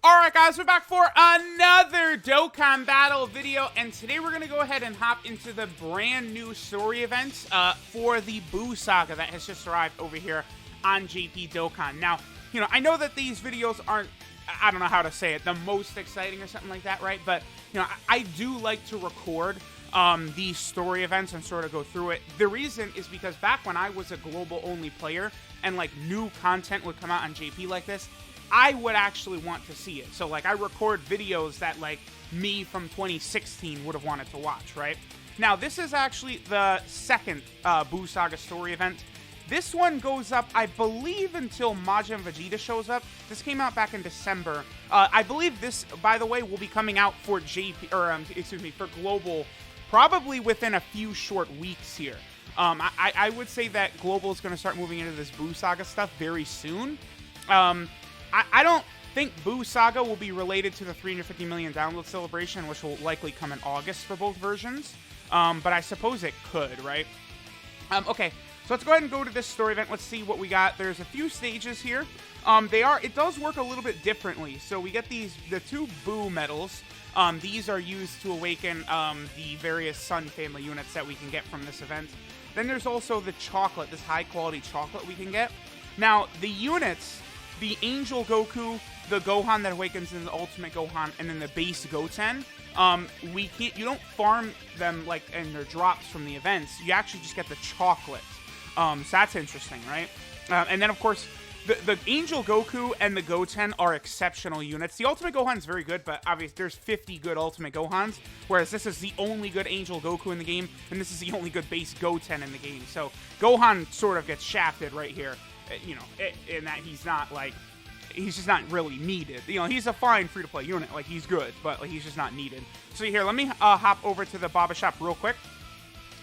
Alright guys, we're back for another Dokkan battle video, and today we're going to go ahead and hop into the brand new story events for the Buu Saga that has just arrived over here on JP Dokkan. Now, you know, I know that these videos aren't, I don't know how to say it, the most exciting or something like that, right? But, you know, I do like to record these story events and sort of go through it. The reason is because back when I was a global only player and like new content would come out on JP like this, I would actually want to see it. So, like, I record videos that, like, me from 2016 would have wanted to watch, right? Now, this is actually the second Buu Saga story event. This one goes up, I believe, until Majin Vegeta shows up. This came out back in December. I believe this, by the way, will be coming out for JP, or, excuse me, for Global, probably within a few short weeks here. I would say that Global is going to start moving into this Buu Saga stuff very soon. I don't think Buu Saga will be related to the 350 million download celebration, which will likely come in August for both versions. But I suppose it could, right? Okay, so let's go ahead and go to this story event. Let's see what we got. There's a few stages here. It does work a little bit differently. So we get the two Buu medals. These are used to awaken the various Sun family units that we can get from this event. Then there's also the chocolate, this high quality chocolate we can get. Now, the units, the Angel Goku, the Gohan that awakens in the Ultimate Gohan, and then the base Goten, you don't farm them like in their drops from the events. You actually just get the chocolate. So that's interesting, right? And then of course, the Angel Goku and the Goten are exceptional units. The Ultimate Gohan is very good, but obviously there's 50 good Ultimate Gohans, whereas this is the only good Angel Goku in the game, and this is the only good base Goten in the game. So Gohan sort of gets shafted right here. You know, in that he's just not really needed. You know, he's a fine free-to-play unit. Like, he's good, but like, he's just not needed. So here, let me hop over to the Baba shop real quick,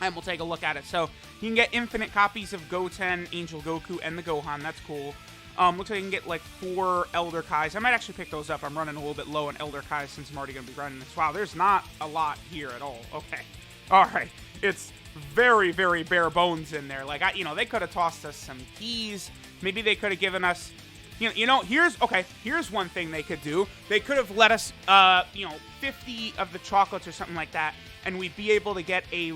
and we'll take a look at it. So you can get infinite copies of Goten, Angel Goku, and the Gohan. That's cool. Looks like you can get like 4 Elder Kais. I might actually pick those up. I'm running a little bit low on Elder Kais since I'm already going to be running this. Wow, there's not a lot here at all. Okay. All right. It's very, very bare bones in there. Like, they could have tossed us some keys. Maybe they could have given us, here's one thing they could do. They could have let us, 50 of the chocolates or something like that, and we'd be able to get a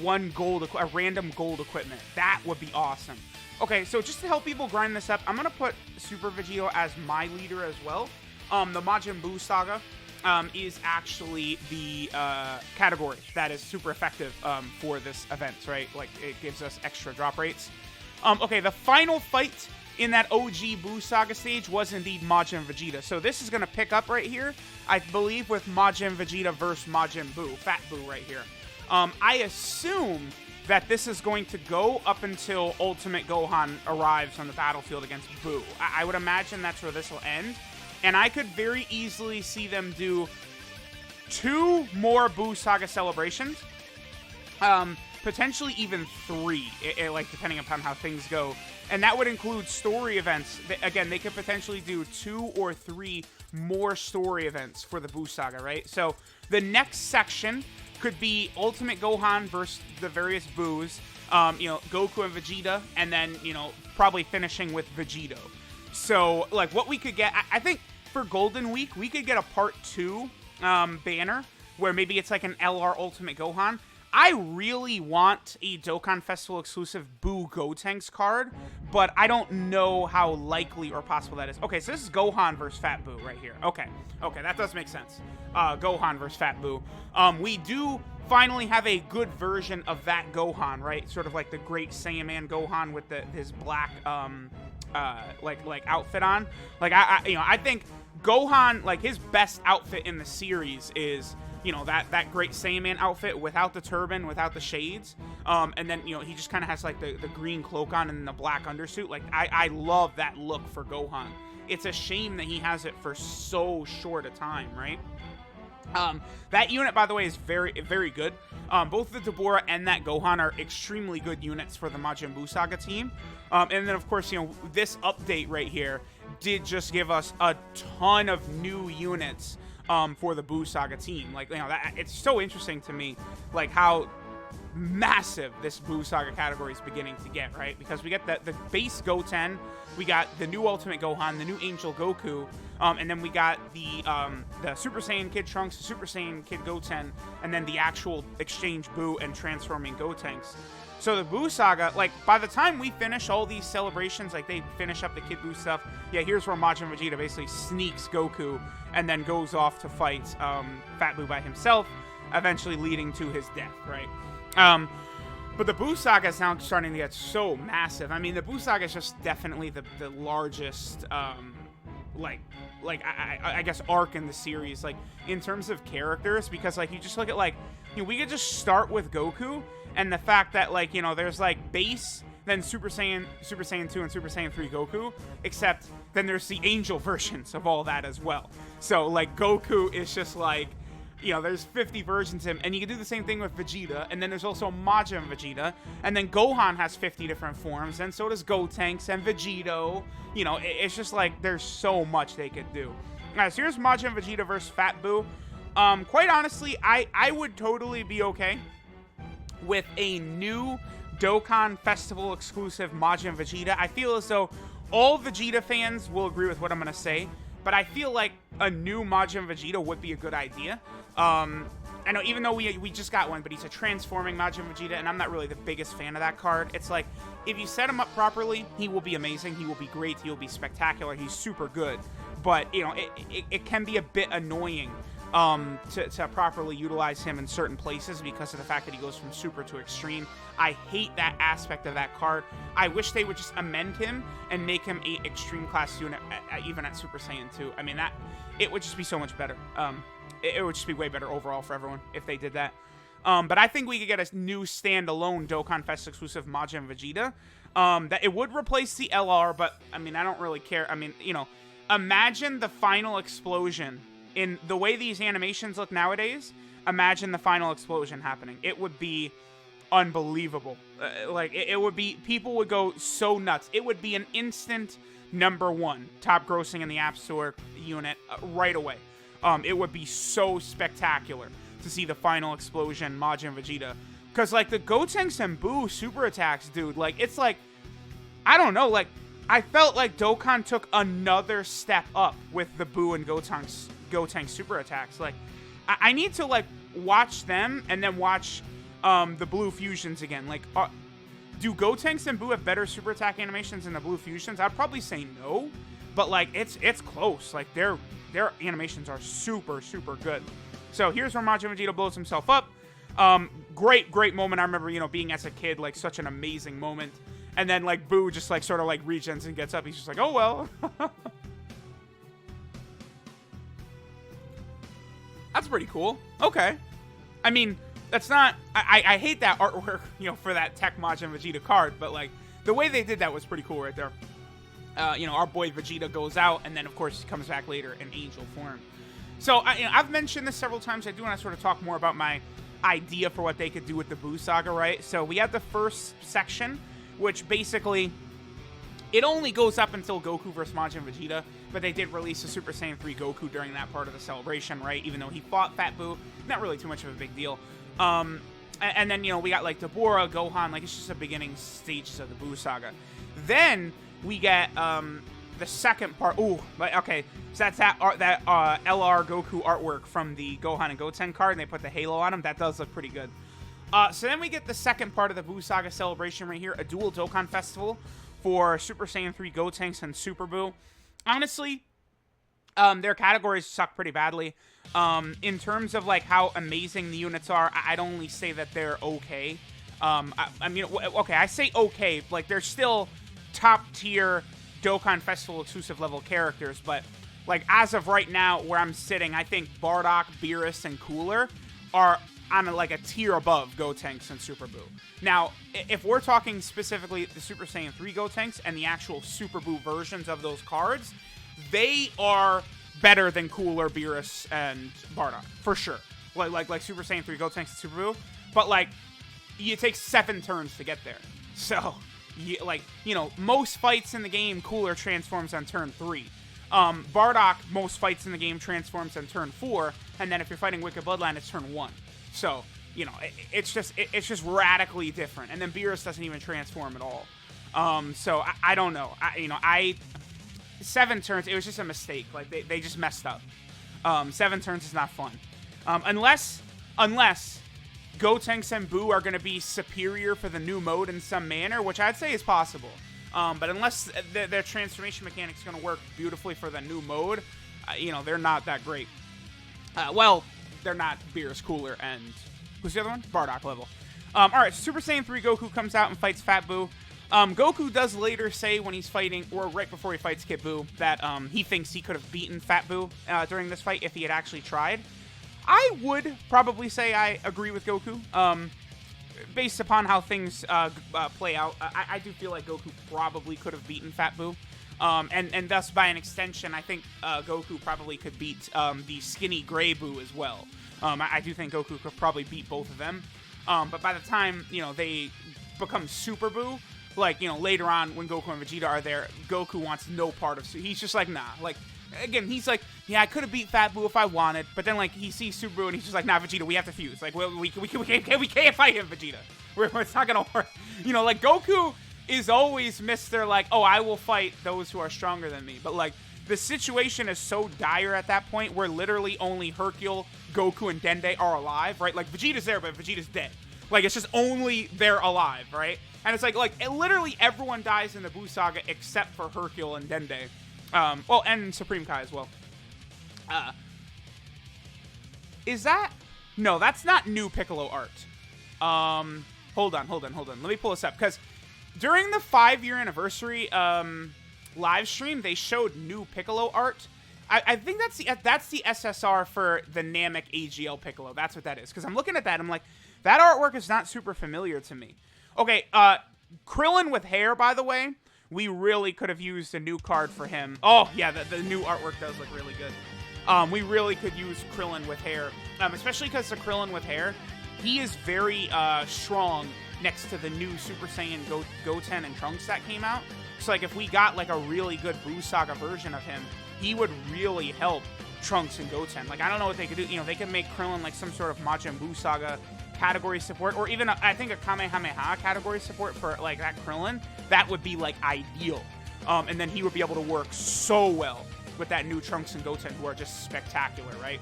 random gold equipment. That would be awesome. Okay, so just to help people grind this up, I'm going to put Super Vegito as my leader as well. The Majin Buu Saga is actually the category that is super effective for this event, right? Like, it gives us extra drop rates. Okay, the final fight in that OG Buu Saga stage was indeed Majin Vegeta. So this is going to pick up right here, I believe, with Majin Vegeta versus Majin Buu, Fat Buu right here. I assume that this is going to go up until Ultimate Gohan arrives on the battlefield against Buu. I would imagine that's where this will end. And I could very easily see them do 2 more Buu Saga celebrations. Potentially even 3, like, depending upon how things go. And that would include story events. Again, they could potentially do 2 or 3 more story events for the Buu Saga, right? So the next section could be Ultimate Gohan versus the various Buus, Goku and Vegeta, and then, probably finishing with Vegito. So, like, what we could get, I think for Golden Week, we could get a Part 2 banner, where maybe it's like an LR Ultimate Gohan. I really want a Dokkan Festival exclusive Buu Gotenks card, but I don't know how likely or possible that is. Okay, so this is Gohan versus Fat Buu right here. Okay, that does make sense. Gohan versus Fat Buu. We do finally have a good version of that Gohan, right? Sort of like the Great Saiyaman Gohan with his black like outfit on. Like, I think Gohan, like, his best outfit in the series is, that Great Saiyaman outfit without the turban, without the shades. And then, he just kind of has, like, the green cloak on and the black undersuit. Like, I love that look for Gohan. It's a shame that he has it for so short a time, right? That unit, by the way, is very, very good. Both the Deborah and that Gohan are extremely good units for the Majin Buu Saga team. And then, of course, this update right here did just give us a ton of new units for the Buu Saga team. Like, it's so interesting to me, like, how massive this Buu Saga category is beginning to get, right? Because we get the base Goten, we got the new Ultimate Gohan, the new Angel Goku, and then we got the Super Saiyan Kid Trunks, the Super Saiyan Kid Goten, and then the actual Exchange Buu and transforming Gotenks. So the Buu Saga, like, by the time we finish all these celebrations, like, they finish up the Kid Buu stuff, yeah, here's where Majin Vegeta basically sneaks Goku and then goes off to fight Fat Buu by himself, eventually leading to his death, right? But the Buu Saga is now starting to get so massive. I mean, the Buu Saga is just definitely the largest, I guess, arc in the series, like, in terms of characters, because, like, you just look at, like, you know, we could just start with Goku, and the fact that, like, you know, there's, like, base, then Super Saiyan 2, and Super Saiyan 3 Goku, except then there's the Angel versions of all that as well. So, like, Goku is just, like, you know, there's 50 versions of him, and you can do the same thing with Vegeta, and then there's also Majin Vegeta, and then Gohan has 50 different forms, and so does Gotenks and Vegito. You know, it's just like, there's so much they could do. Alright, so here's Majin Vegeta versus Fat Buu. Quite honestly, I would totally be okay with a new Dokkan Festival exclusive Majin Vegeta. I feel as though all Vegeta fans will agree with what I'm going to say, but I feel like a new Majin Vegeta would be a good idea. I know, even though we just got one, but he's a transforming Majin Vegeta, and I'm not really the biggest fan of that card. It's like, if you set him up properly, he will be amazing, he will be great, he will be spectacular, he's super good. But, you know, it can be a bit annoying to properly utilize him in certain places because of the fact that he goes from super to extreme. I hate that aspect of that card. I wish they would just amend him and make him a extreme class unit, even at Super Saiyan 2. I mean, it would just be so much better. It would just be way better overall for everyone if they did that. But I think we could get a new standalone Dokkan Fest exclusive Majin Vegeta. That it would replace the LR, but I mean, I don't really care. I mean, you know, imagine the final explosion. In the way these animations look nowadays, imagine the final explosion happening. It would be unbelievable. Like, it would be, people would go so nuts. It would be an instant #1 top grossing in the App Store unit right away. It would be so spectacular to see the final explosion Majin Vegeta. Because, like, the Gotenks and Buu super attacks, dude, like, it's like, I don't know, like, I felt like Dokkan took another step up with the Buu and Gotenks super attacks. Like, I need to, like, watch them and then watch the Blue Fusions again. Like, do Gotenks and Buu have better super attack animations than the Blue Fusions? I'd probably say no, but, like, it's close. Like, their animations are super, super good. So here's where Majin Vegeta blows himself up. Great moment. I remember, you know, being as a kid, like, such an amazing moment. And then, like, Buu just, like, sort of, like, regens and gets up. He's just like, oh, well. That's pretty cool. Okay. I mean, that's not... I hate that artwork, you know, for that Tech Majin Vegeta card, but, like, the way they did that was pretty cool right there. You know, our boy Vegeta goes out, and then, of course, he comes back later in angel form. So, you know, I've mentioned this several times. I do want to sort of talk more about my idea for what they could do with the Buu Saga, right? So, we have the first section, which basically... It only goes up until Goku versus Majin Vegeta, but they did release a Super Saiyan 3 Goku during that part of the celebration, right? Even though he fought Fat Buu, not really too much of a big deal. And then, you know, we got, like, Deborah, Gohan, like, it's just the beginning stages of the Buu Saga. Then we get the second part. Ooh, like, okay, so that's that LR Goku artwork from the Gohan and Goten card, and they put the halo on him. That does look pretty good. So then we get the second part of the Buu Saga celebration right here, a dual Dokkan Festival for Super Saiyan 3 Gotenks and Super Buu. Honestly, their categories suck pretty badly. In terms of, like, how amazing the units are, I'd only say that they're okay. I mean, okay, I say okay, like, they're still top-tier Dokkan Festival exclusive level characters, but, like, as of right now, where I'm sitting, I think Bardock, Beerus, and Cooler are on like a tier above Gotenks and Super Buu. Now, if we're talking specifically the Super Saiyan 3 Gotenks and the actual Super Buu versions of those cards, they are better than Cooler, Beerus, and Bardock, for sure. Like Super Saiyan 3 Gotenks and Super Buu. But, like, you take 7 turns to get there. So, you know, most fights in the game, Cooler transforms on turn 3. Bardock, most fights in the game, transforms on turn 4. And then if you're fighting Wicked Bloodline, it's turn 1. So, you know, it's just radically different. And then Beerus doesn't even transform at all. So I don't know. 7 turns, it was just a mistake. Like, they just messed up. 7 turns is not fun. Unless Gotenks and Buu are going to be superior for the new mode in some manner, which I'd say is possible. But unless their transformation mechanics is going to work beautifully for the new mode, you know, they're not that great. Well, they're not Beerus, Cooler, and who's the other one? Bardock level. Alright, so Super Saiyan 3 Goku comes out and fights Fat Buu. Goku does later say when he's fighting, or right before he fights Kid Buu, that he thinks he could have beaten Fat Buu during this fight if he had actually tried. I would probably say I agree with Goku. Based upon how things play out, I do feel like Goku probably could have beaten Fat Buu. And thus, by an extension, I think Goku probably could beat the skinny gray Buu as well. I do think Goku could probably beat both of them. But by the time, you know, they become Super Buu, like, you know, later on when Goku and Vegeta are there, Goku wants no part of Super. He's just like, nah. Like, again, he's like, yeah, I could have beat Fat Buu if I wanted, but then, like, he sees Super Buu and he's just like, nah, Vegeta, we have to fuse. Like, we can't fight him, Vegeta. It's not gonna work. You know, like, Goku is always Mr. like, oh, I will fight those who are stronger than me. But, like, the situation is so dire at that point where literally only Hercule, Goku, and Dende are alive, right? Like, Vegeta's there, but Vegeta's dead. Like, it's just only they're alive, right? And it's like literally everyone dies in the Buu Saga except for Hercule and Dende. Well, and Supreme Kai as well. Is that... No, that's not new Piccolo art. Hold on. Let me pull this up, because during the 5-year anniversary live stream, they showed new Piccolo art. I think that's the SSR for the Namek AGL Piccolo. That's what that is. Because I'm looking at that, I'm like, that artwork is not super familiar to me. Okay, Krillin with hair, by the way. We really could have used a new card for him. Oh, yeah, the new artwork does look really good. We really could use Krillin with hair. Especially because the Krillin with hair, he is very strong next to the new Super Saiyan Goten and Trunks that came out. So, like, if we got, like, a really good Buu Saga version of him, he would really help Trunks and Goten. Like, I don't know what they could do. You know, they could make Krillin, like, some sort of Majin Buu Saga category support, or even, I think, a Kamehameha category support for, like, that Krillin. That would be, like, ideal. And then he would be able to work so well with that new Trunks and Goten, who are just spectacular, right?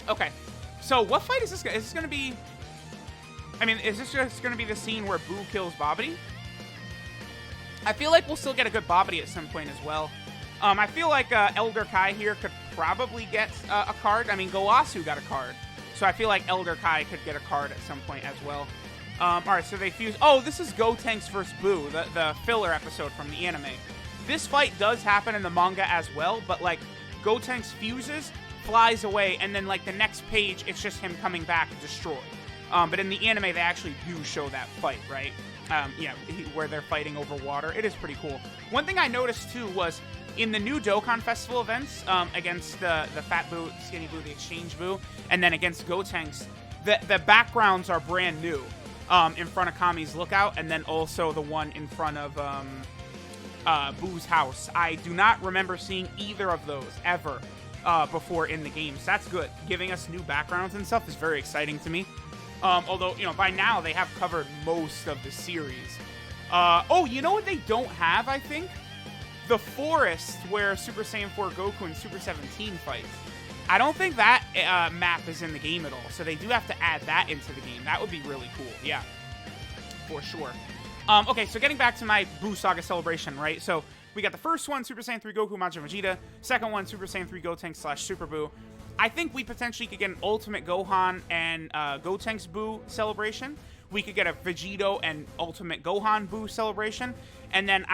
Okay. So, what fight is this? Is this going to be... I mean, is this just going to be the scene where Buu kills Babidi? I feel like we'll still get a good Babidi at some point as well. I feel like Elder Kai here could probably get a card. I mean, Goasu got a card. So I feel like Elder Kai could get a card at some point as well. Alright, so they fuse... Oh, this is Gotenks vs. Buu, the filler episode from the anime. This fight does happen in the manga as well, but, like, Gotenks fuses, flies away, and then, like, the next page, it's just him coming back and destroyed. But in the anime, they actually do show that fight, right? Yeah, where they're fighting over water. It is pretty cool. One thing I noticed, too, was in the new Dokkan Festival events, against the Fat Buu, Skinny Buu, the Exchange Buu, and then against Gotenks, the backgrounds are brand new. In front of Kami's Lookout, and then also the one in front of Buu's house. I do not remember seeing either of those ever before in the game. So that's good. Giving us new backgrounds and stuff is very exciting to me. Although, you know, by now they have covered most of the series. Oh, you know what they don't have, I think? The forest where Super Saiyan 4 Goku and Super 17 fight. I don't think that map is in the game at all, so they do have to add that into the game. That would be really cool, yeah, for sure. Okay, so getting back to my Buu Saga celebration, right? So we got the first one, Super Saiyan 3 Goku, Majin Vegeta. Second one, Super Saiyan 3 Gotenks / Super Buu. I think we potentially could get an Ultimate Gohan and Gotenks Buu celebration. We could get a Vegito and Ultimate Gohan Buu celebration. And then,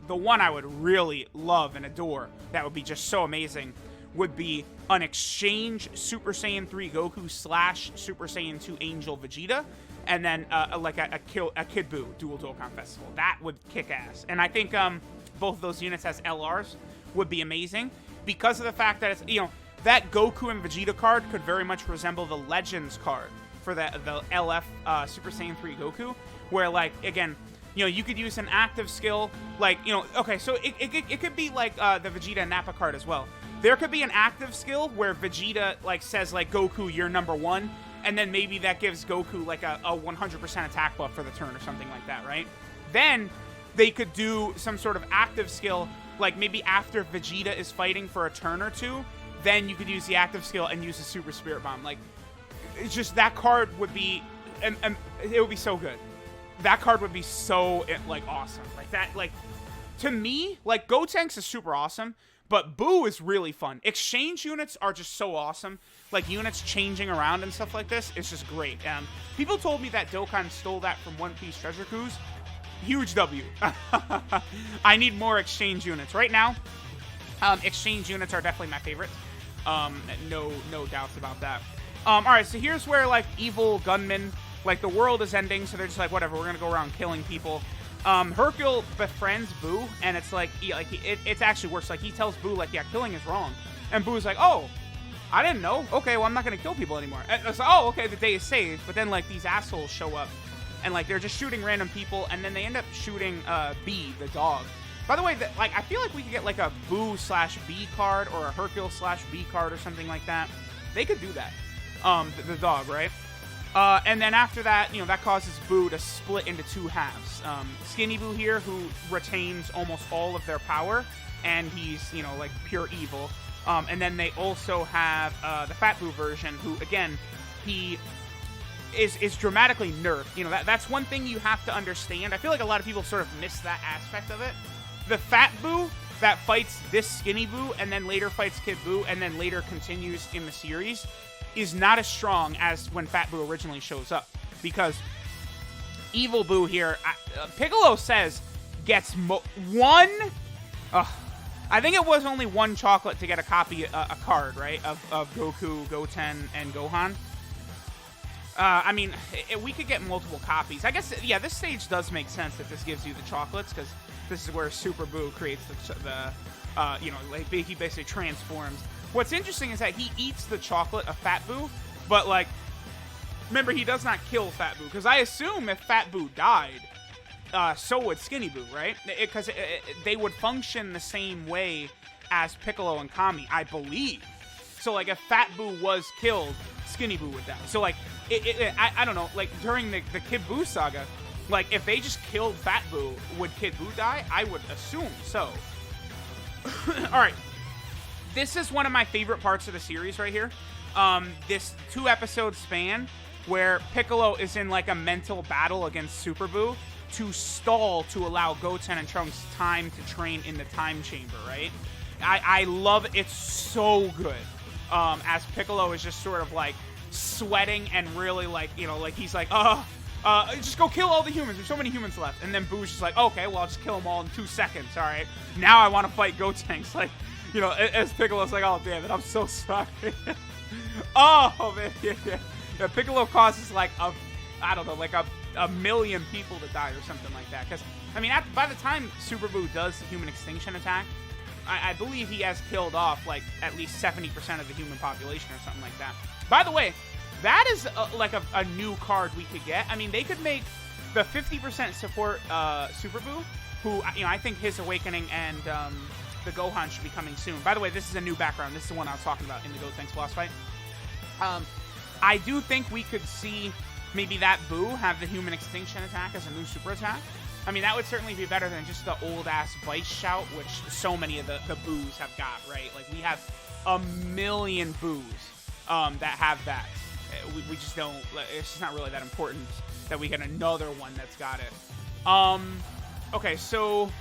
the one I would really love and adore, that would be just so amazing, would be an exchange Super Saiyan 3 Goku / Super Saiyan 2 Angel Vegeta, and then like a Kid Buu Dual Dokkan Festival. That would kick ass. And I think both of those units as LRs would be amazing, because of the fact that it's, you know, that Goku and Vegeta card could very much resemble the Legends card for the LF Super Saiyan 3 Goku, where, like, again, you know, you could use an active skill, like, you know, okay, so it could be like the Vegeta and Nappa card as well. There could be an active skill where Vegeta, like, says, like, Goku, you're number one, and then maybe that gives Goku like a 100% attack buff for the turn or something like that, right? Then they could do some sort of active skill, like maybe after Vegeta is fighting for a turn or two, then you could use the active skill and use the Super Spirit Bomb. Like, it's just that card would be, and it would be so good. That card would be so, like, awesome. Like, that, like, to me, like, Gotenks is super awesome, but Buu is really fun. Exchange units are just so awesome. Like, units changing around and stuff like this is just great. People told me that Dokkan stole that from One Piece Treasure Cruise. Huge W. I need more exchange units. Right now, exchange units are definitely my favorite. No doubts about that. Alright, so here's where, like, evil gunmen, like, the world is ending, so they're just like, whatever, we're gonna go around killing people. Hercule befriends Buu, and it's like, it's actually worse. Like, he tells Buu, like, yeah, killing is wrong. And Buu's like, oh, I didn't know. Okay, well, I'm not gonna kill people anymore. And it's like, oh, okay, the day is saved. But then, like, these assholes show up, and, like, they're just shooting random people, and then they end up shooting B, the dog. By the way, like, I feel like we could get, like, a Buu/B card or a Hercule/B card or something like that. They could do that. The dog, right? And then after that, you know, that causes Buu to split into two halves. Skinny Buu here, who retains almost all of their power, and he's, you know, like, pure evil. And then they also have the Fat Buu version, who, again, he is dramatically nerfed. You know, that's one thing you have to understand. I feel like a lot of people sort of miss that aspect of it. The Fat Buu that fights this Skinny Buu and then later fights Kid Buu and then later continues in the series is not as strong as when Fat Buu originally shows up. Because Evil Buu here, Piccolo says, gets one... I think it was only one chocolate to get a copy, a card, right, of Goku, Goten, and Gohan. I mean, we could get multiple copies. I guess, yeah, this stage does make sense that this gives you the chocolates, because this is where Super Buu creates the you know, like, he basically transforms. What's interesting is that he eats the chocolate of Fat Buu, but, like, remember, he does not kill Fat Buu, because I assume if Fat Buu died, so would Skinny Buu, right? Because they would function the same way as Piccolo and Kami, I believe. So, like, if Fat Buu was killed, Skinny Buu would die. So, like, I don't know, like, during the Kid Buu saga, like, if they just killed Fat Buu, would Kid Buu die? I would assume so. Alright. This is one of my favorite parts of the series right here. This 2-episode span where Piccolo is in, like, a mental battle against Super Buu to stall to allow Goten and Trunks time to train in the time chamber, right? I love it. It's so good. As Piccolo is just sort of, like, sweating and really, like, you know, like, he's like, just go kill all the humans. There's so many humans left. And then Boo's just like, okay, well, I'll just kill them all in 2 seconds, all right? Now I want to fight Gotenks. Like, you know, as Piccolo's like, oh, damn it, I'm so sorry. Oh, man, yeah. Piccolo causes, like, I don't know, like, a million people to die or something like that. Because, I mean, by the time Super Buu does the human extinction attack, I believe he has killed off, like, at least 70% of the human population or something like that. By the way, that is, like, a new card we could get. I mean, they could make the 50% support Super Buu, who, you know, I think his awakening and the Gohan should be coming soon. By the way, this is a new background. This is the one I was talking about in the Gotenks boss fight. I do think we could see maybe that Buu have the human extinction attack as a new super attack. I mean, that would certainly be better than just the old-ass Vice Shout, which so many of the Boos have got, right? Like, we have a million Boos that have that. We just don't... It's just not really that important that we get another one that's got it. Okay, so...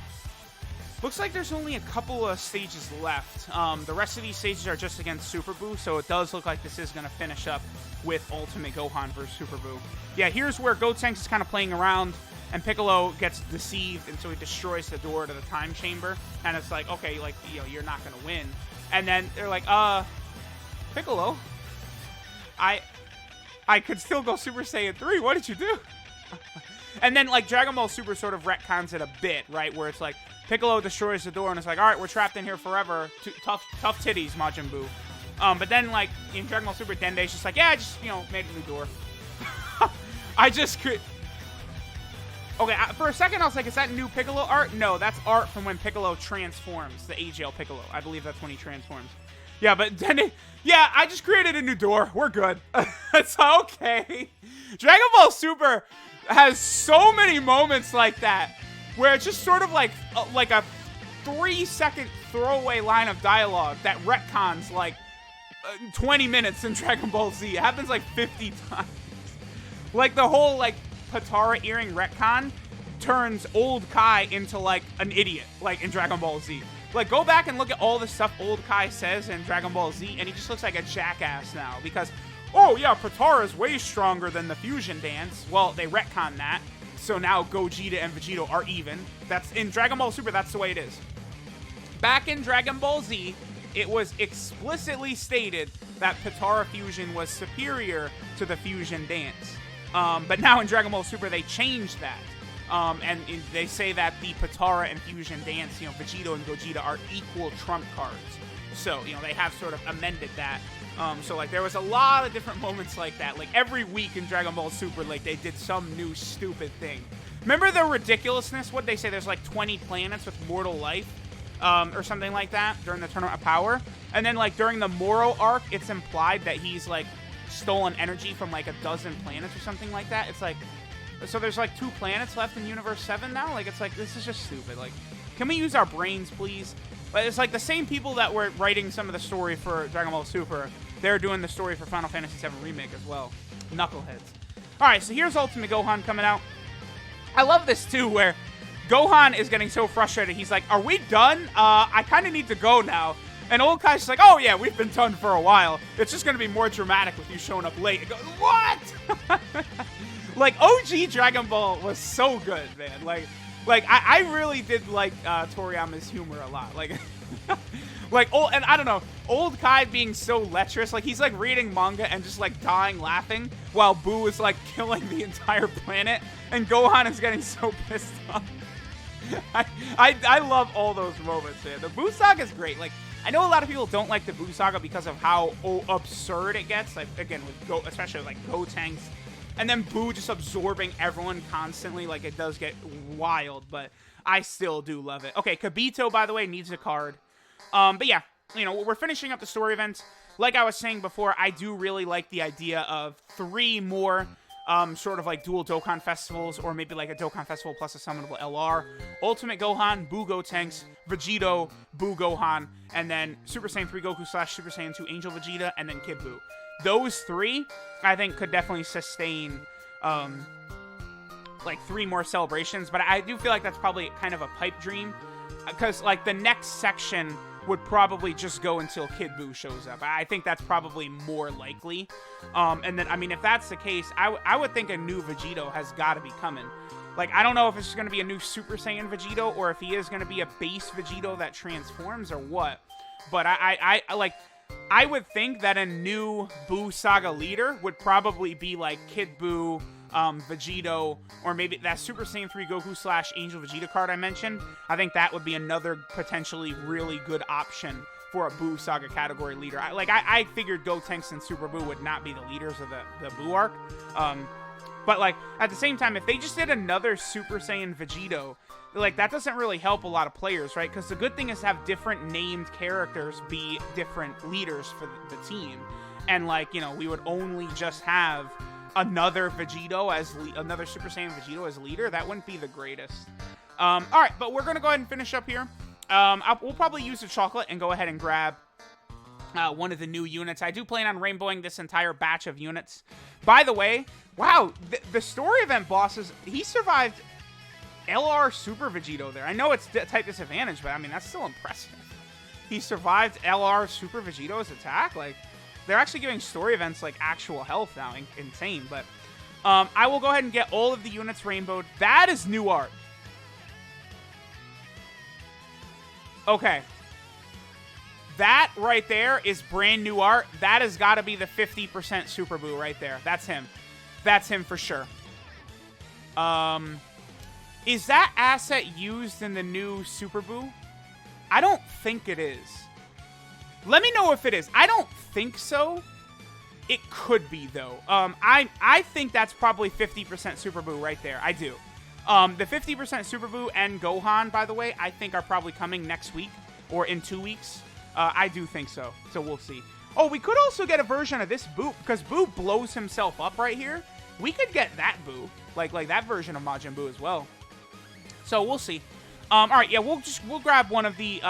Looks like there's only a couple of stages left. The rest of these stages are just against Super Buu, so it does look like this is going to finish up with Ultimate Gohan versus Super Buu. Yeah, here's where Gotenks is kind of playing around, and Piccolo gets deceived, and so he destroys the door to the time chamber, and it's like, okay, like, you know, you're not going to win. And then they're like, Piccolo, I could still go Super Saiyan 3, what did you do? And then, like, Dragon Ball Super sort of retcons it a bit, right, where it's like, Piccolo destroys the door, and it's like, alright, we're trapped in here forever, tough titties, Majin Buu. But then, like, in Dragon Ball Super, Dende's just like, yeah, I just, you know, made a new door. I just could... Okay, for a second I was like, is that new Piccolo art? No, that's art from when Piccolo transforms, the AGL Piccolo. I believe that's when he transforms. Yeah, but then yeah, I just created a new door. We're good. It's okay. Dragon Ball Super has so many moments like that where it's just sort of like a 3-second throwaway line of dialogue that retcons like 20 minutes in Dragon Ball Z. It happens like 50 times. Like the whole like Patara earring retcon turns old Kai into like an idiot, like in Dragon Ball Z. Like go back and look at all the stuff old Kai says in Dragon Ball Z, and he just looks like a jackass now because, oh yeah, Patara is way stronger than the fusion dance. Well, they retcon that, so now Gogeta and Vegito are even. That's in Dragon Ball Super. That's the way it is. Back in Dragon Ball Z, it was explicitly stated that Patara fusion was superior to the fusion dance. But now in Dragon Ball Super, they changed that. And they say that the Patara and fusion dance, you know, Vegito and Gogeta are equal trump cards. So, you know, they have sort of amended that. So, like, there was a lot of different moments like that. Like, every week in Dragon Ball Super, like, they did some new stupid thing. Remember the ridiculousness? What'd they say? There's, like, 20 planets with mortal life, or something like that during the Tournament of Power. And then, like, during the Moro arc, it's implied that he's, like, stolen energy from, like, a dozen planets or something like that. It's like, so there's, like, 2 planets left in Universe 7 now? Like, it's like, this is just stupid. Like, can we use our brains, please? But it's like the same people that were writing some of the story for Dragon Ball Super, they're doing the story for Final Fantasy VII Remake as well. Knuckleheads. Alright, so here's Ultimate Gohan coming out. I love this, too, where Gohan is getting so frustrated. He's like, are we done? I kind of need to go now. And old Kai's just like, oh, yeah, we've been done for a while. It's just going to be more dramatic with you showing up late. It goes, what? Like, OG Dragon Ball was so good, man. Like I really did like Toriyama's humor a lot. Like, and I don't know, old Kai being so lecherous. Like, he's, like, reading manga and just, like, dying laughing while Buu is, like, killing the entire planet. And Gohan is getting so pissed off. I love all those moments, man. The Buu Saga is great. Like, I know a lot of people don't like the Buu Saga because of how absurd it gets. Like, again, with especially, like, Gotenks. And then Buu just absorbing everyone constantly. Like, it does get wild, but I still do love it. Okay, Kibito, by the way, needs a card. But yeah, you know, we're finishing up the story events. Like I was saying before, I do really like the idea of 3 more sort of like dual Dokkan festivals, or maybe like a Dokkan festival plus a summonable LR. Ultimate Gohan, Buu Gotenks, Vegito, Buu Gohan, and then Super Saiyan 3 Goku / Super Saiyan 2 Angel Vegeta, and then Kid Buu. Those 3, I think, could definitely sustain, like, 3 more celebrations. But I do feel like that's probably kind of a pipe dream. Because, like, the next section would probably just go until Kid Buu shows up. I think that's probably more likely. And then, I mean, if that's the case, I would think a new Vegito has got to be coming. Like, I don't know if it's going to be a new Super Saiyan Vegito, or if he is going to be a base Vegito that transforms, or what. But I would think that a new Buu Saga leader would probably be like Kid Buu, Vegito, or maybe that Super Saiyan 3 Goku / Angel Vegeta card I mentioned. I think that would be another potentially really good option for a Buu Saga category leader. I figured Gotenks and Super Buu would not be the leaders of the Buu arc. But, like, at the same time, if they just did another Super Saiyan Vegito, like, that doesn't really help a lot of players, right? Because the good thing is to have different named characters be different leaders for the team. And, like, you know, we would only just have another Vegito as another Super Saiyan Vegito as leader. That wouldn't be the greatest. All right, but we're going to go ahead and finish up here. We'll probably use the chocolate and go ahead and grab one of the new units. I do plan on rainbowing this entire batch of units. By the way, wow, the story event bosses, he survived LR Super Vegito there. I know it's type disadvantage, but I mean, that's still impressive. He survived LR Super Vegito's attack. Like, they're actually giving story events, like, actual health now. Insane. But I will go ahead and get all of the units rainbowed. That is new art. Okay. That right there is brand new art. That has got to be the 50% Super Buu right there. That's him. That's him for sure. Is that asset used in the new Super Buu? I don't think it is. Let me know if it is. I don't think so. It could be, though. I think that's probably 50% Super Buu right there. I do. The 50% Super Buu and Gohan, by the way, I think are probably coming next week or in 2 weeks. I do think so. So we'll see. Oh, we could also get a version of this Buu, because Buu blows himself up right here. We could get that Buu, like that version of Majin Buu as well. So we'll see. All right, yeah, we'll grab one of the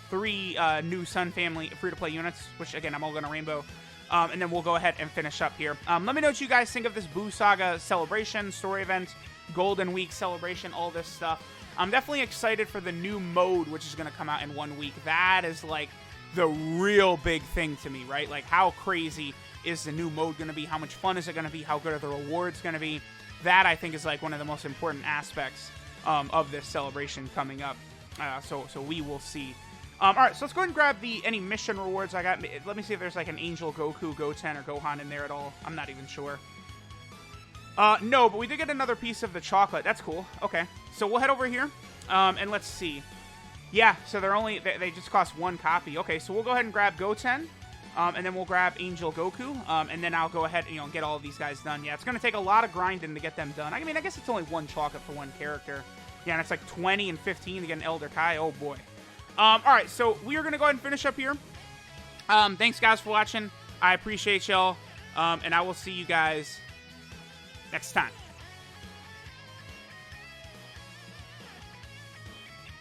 3 new Sun Family free-to-play units, which again I'm all gonna rainbow, and then we'll go ahead and finish up here. Let me know what you guys think of this Buu Saga celebration, story event, Golden Week celebration, all this stuff. I'm definitely excited for the new mode, which is gonna come out in 1 week. That is like the real big thing to me, right? Like, how crazy is the new mode gonna be? How much fun is it gonna be? How good are the rewards gonna be? That, I think, is like one of the most important aspects of this celebration coming up. So we will see. All right, so let's go ahead and grab any mission rewards I got. Let me see if there's like an Angel, Goku, Goten, or Gohan in there at all. I'm not even sure. No, but we did get another piece of the chocolate. That's cool. Okay, so we'll head over here, and let's see. Yeah, so they just cost 1 copy. Okay, so we'll go ahead and grab Goten, and then we'll grab Angel Goku, and then I'll go ahead and get all of these guys done. Yeah, it's going to take a lot of grinding to get them done. I mean, I guess it's only 1 chocolate for 1 character. Yeah, and it's like 20 and 15 to get an Elder Kai. Oh, boy. All right, so we are going to go ahead and finish up here. Thanks, guys, for watching. I appreciate y'all, and I will see you guys next time.